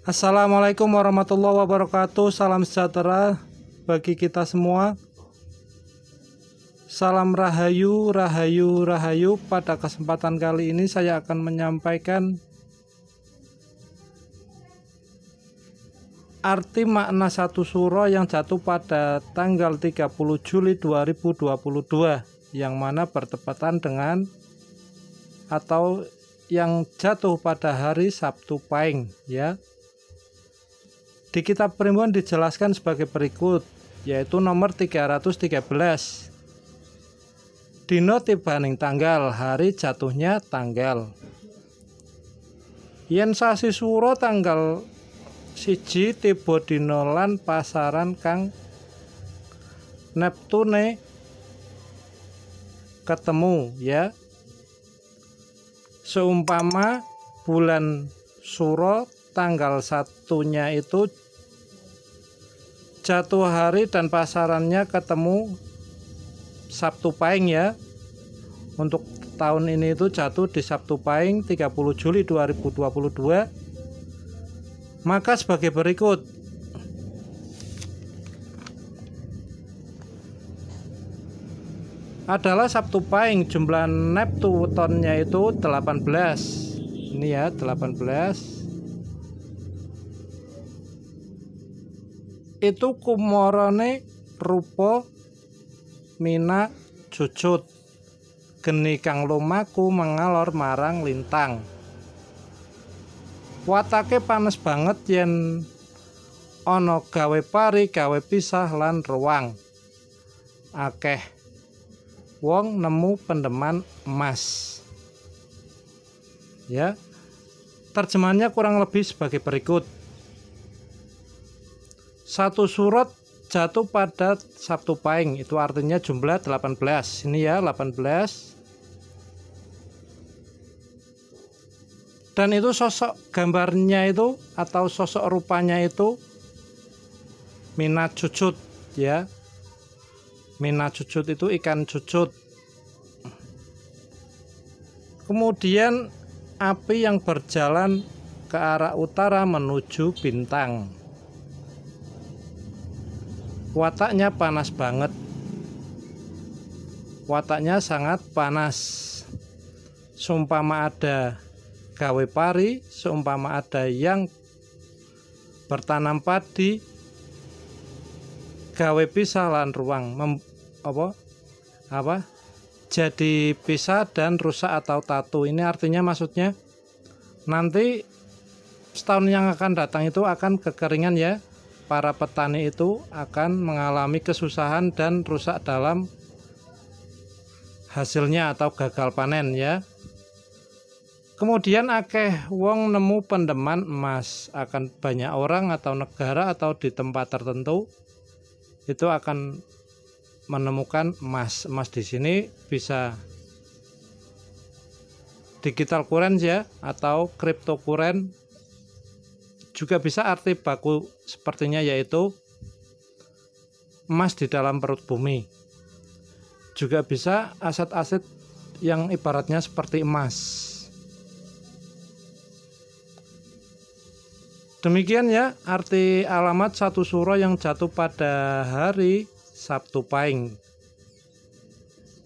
Assalamualaikum warahmatullahi wabarakatuh. Salam sejahtera bagi kita semua. Salam rahayu, rahayu, rahayu. Pada kesempatan kali ini saya akan menyampaikan arti makna satu surah yang jatuh pada tanggal 30 Juli 2022, yang mana bertepatan dengan atau yang jatuh pada hari Sabtu Pahing, ya. Di kitab Primbon dijelaskan sebagai berikut, yaitu nomor 313. Dino tibaning tanggal, hari jatuhnya tanggal. Yen sasi suro tanggal siji tiba dino lan pasaran kang Neptune ketemu, ya. Seumpama bulan suro tanggal satunya itu jatuh hari dan pasarannya ketemu Sabtu Pahing, ya. Untuk tahun ini itu jatuh di Sabtu Pahing 30 Juli 2022. Maka sebagai berikut. Adalah Sabtu Pahing, jumlah Neptunnya itu 18. Ini ya, 18. Itu kumorone rupa mina jujut, geni kang lumaku mengalor marang lintang. Watake panas banget yen ana gawe pari, gawe pisah lan ruang. Akeh wong nemu pendeman emas. Ya. Terjemahannya kurang lebih sebagai berikut. Satu surat jatuh pada Sabtu Pahing, itu artinya jumlah 18. Ini ya, 18. Dan itu sosok gambarnya itu atau sosok rupanya itu mina cucut, ya. Mina cucut itu ikan cucut. Kemudian api yang berjalan ke arah utara menuju bintang. Wataknya panas banget. Wataknya sangat panas. Seumpama ada gawe pari, seumpama ada yang bertanam padi, gawe pisah lan ruang, jadi pisah dan rusak atau tatu. Ini artinya maksudnya nanti setahun yang akan datang itu akan kekeringan, ya. Para petani itu akan mengalami kesusahan dan rusak dalam hasilnya atau gagal panen, ya. Kemudian akeh wong nemu pendeman emas, akan banyak orang atau negara atau di tempat tertentu itu akan menemukan emas. Emas di sini bisa digital currency, ya, atau cryptocurrency. Juga bisa arti baku sepertinya, yaitu emas di dalam perut bumi. Juga bisa aset-aset yang ibaratnya seperti emas. Demikian, ya, arti alamat satu surah yang jatuh pada hari Sabtu Pahing.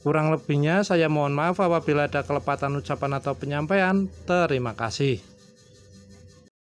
Kurang lebihnya saya mohon maaf apabila ada kelepatan ucapan atau penyampaian. Terima kasih.